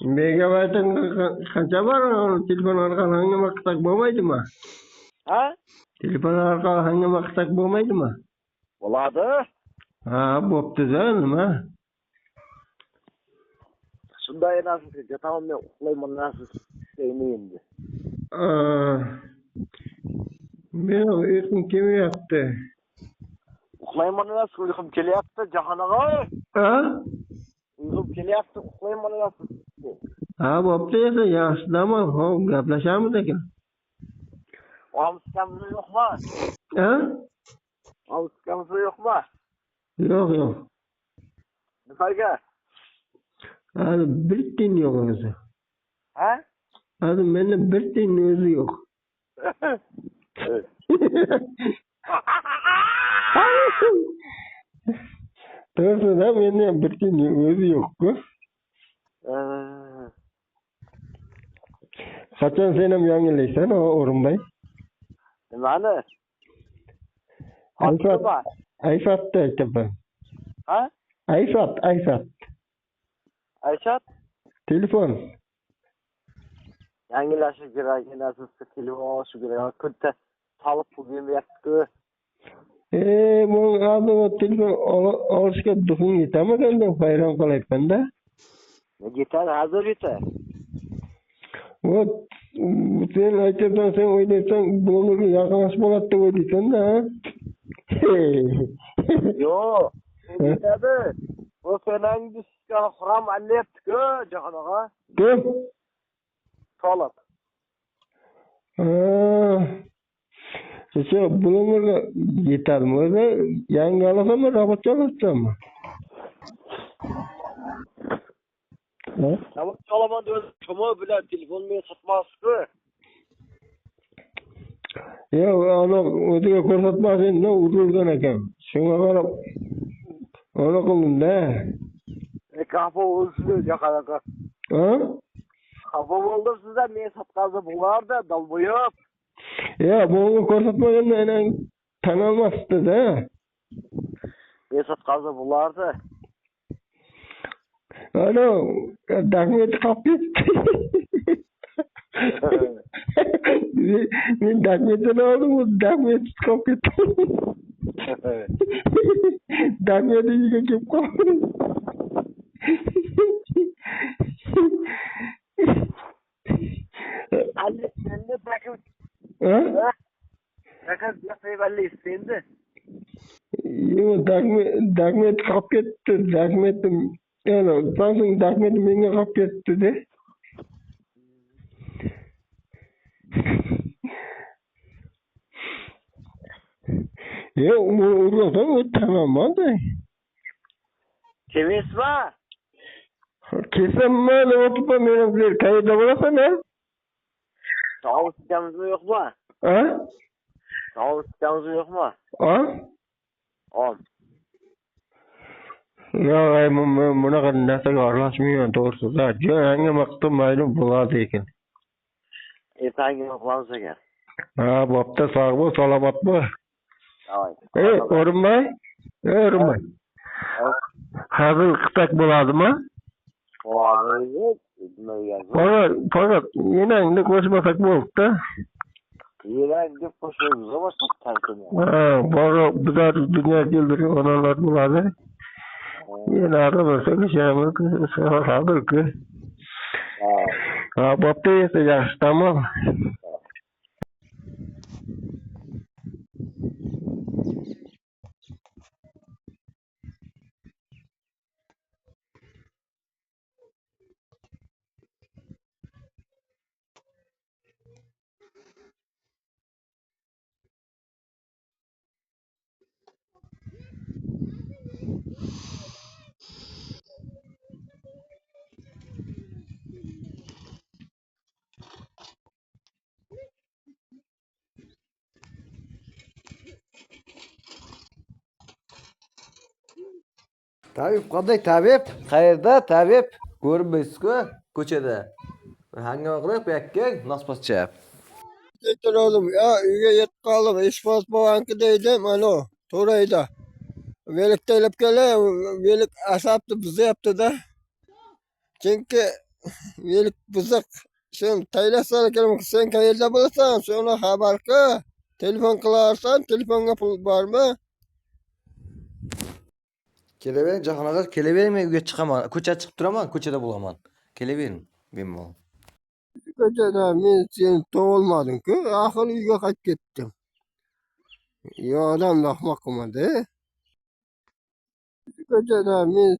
Megabaytın qancha bor? Telefon orqali hangama qilsak bo'lmaydimi? Ha? Telefon orqali hangama qilsak bo'lmaydimi? Bo'ladi. Ha, bo'pti-da, nima? Shunday narsa yotaman men uxlayman narsa istayman endi. Men uyqum kelmayapti. Uxlayman narsa uyqum kelyapti Jahon og'a. Ha? Uyqum kelyapti uxlayman narsa. Ha, bo'pti esa, yaxshi dam ol. Hop, gaplashamiz ekan. Olskamni yo'qmi? Ha? Olskamni yo'qmi? Yo'q. Nimaga? Hali bir tiyin yo'q o'zi. Ha? Hali menda bir tiyin o'zi yo'q. To'g'rida menda bir tiyin o'zi yo'q-ku. Qachon sen ham yangilaysan, O'rinbay? Nimani? iPhone'ni aytaman. Ha? iPhone. Ayshat? Telefon. Yangilashi kerak, narsa telefon olish kerak. Kunta solib qo'ymayapti-ku. Bu hozir telefon olishga duxing yetamikan deb hayron qolyapman-da. Yetadi, hozir yetadi. Sen aytasan, sen o'ylaysan, bularga yaqinlashib bo'ladi deb o'ylaysan-da. Yo'q, yetadi. Bu senang diskani xuram alyapti-ku, Jahon og'a. Kim? Solib. Bularga yetadimi o'zi? Yangi olasanmi, robotcha olasanmi? Robotcha olaman deb cho'mo bilan telefon men sotmasdi-ku. Yo'q, ana o'ziga ko'rsatmasin, urilgan ekan. Shunga qarab ona qildim-da. Xafa bo'lsin, Jahon og'a. Ha? Xafa bo'ldim sizdan, men sotqazib bo'lardi, dalbo'yib. Bunga ko'rsatmaganda enang tan olmasdi-da. Men sotqazib bo'lardi. Ana, dagmet qolib ketdi. Men dagmetini oldim, u dagmet qolib ketdi. Dagmet ichiga kelib qoldi. Endi bakib. Ha? Bakib yapayvalli endi. Yo'q, dagmet qolib ketdi. Dagmetim, Samsung dagmeti menga qolib ketdi-da. Yo'q, urg'azam o'tamanman-da. Kelasizmi? Kesaman, o'tibman, men sizlar qayerda bo'lasan-a? Sog'liqimizmi yo'qmi? Ha? Sog'liqimizmi yo'qmi? Ha? Yo'q, men bunaqa narsaga aralashmayman, to'g'risi. Yangi maqsad mayli bo'ladi ekan. Ertangi qilamiz ekan. Ha, bo'pti, sog' bo'l, salomat bo'l. O'rinbay. Hazil qilsak bo'ladimi? Bo'ladi. Faqat enangni qo'shmasak bo'ldi-da. Enang deb qo'shamiz, Bizlar dunyo keltirgan onalar bo'ladi. Enaga bo'lsa hazil-ku. Ha, bo'pti esa, yaxshi, tamom. Tabib, qanday tabib? Qayerda tabib? Ko'rinmaysiz-ku ko'chada. Hangama qilib yakka nosboscha. O'tirdim, uyga yetib qoldim. Ishbos bovaniki deydi, mana To'rayda. Velik taylab kelay, velik asabni buzyapti-da. Chunki Velik bızık. Sen taylasana kelime sen kayırda bulursan sonra haber ki. Telefon kılarsan telefonga pul var mı? Keleberin jahanaga keleberin men uyga chiqaman. Ko'chaga chiqib turaman, ko'chada bo'laman. Keleberin bemalol. Ko'chada men seni tug'ilmadim ku. Axir uyga qaytib ketdim. Yo odam rahmat qilmadi. Ko'chada men